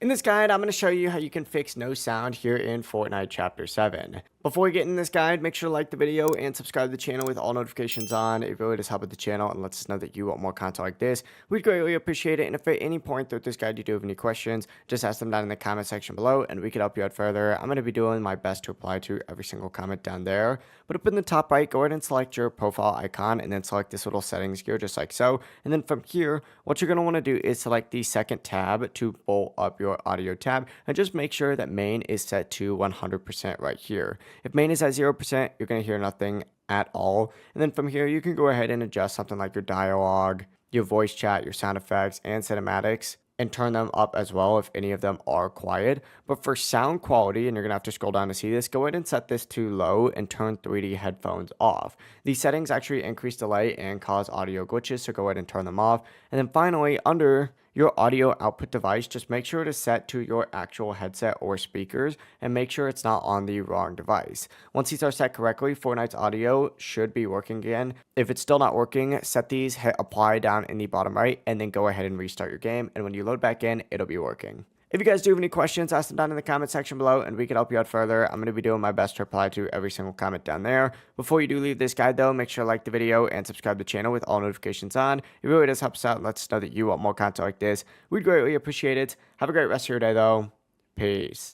In this guide, I'm going to show you how you can fix no sound here in Fortnite Chapter 7. Before we get in this guide, make sure to like the video and subscribe to the channel with all notifications on. It really does help with the channel and lets us know that you want more content like this. We'd greatly appreciate it. And if at any point throughout this guide you do have any questions, just ask them down in the comment section below and we can help you out further. I'm going to be doing my best to reply to every single comment down there. But up in the top right, go ahead and select your profile icon and then select this little settings gear just like so. And then from here, what you're going to want to do is select the second tab to pull up your audio tab and just make sure that main is set to 100% right here. If main is at 0%, you're going to hear nothing at all. And then from here, you can go ahead and adjust something like your dialogue, your voice chat, your sound effects, and cinematics, and turn them up as well if any of them are quiet. But for sound quality, and you're gonna have to scroll down to see this, go ahead and set this to low and turn 3D headphones off. These settings actually increase delay and cause audio glitches, so go ahead and turn them off. And then finally, under your audio output device, just make sure to set to your actual headset or speakers and make sure it's not on the wrong device. Once these are set correctly, Fortnite's audio should be working again. If it's still not working, set these, hit apply down in the bottom right, and then go ahead and restart your game. And when you load back in, it'll be working. If you guys do have any questions, ask them down in the comment section below and we can help you out further. I'm going to be doing my best to reply to every single comment down there. Before you do leave this guide though, make sure to like the video and subscribe to the channel with all notifications on. It really does help us out and lets us know that you want more content like this. We'd greatly appreciate it. Have a great rest of your day though. Peace.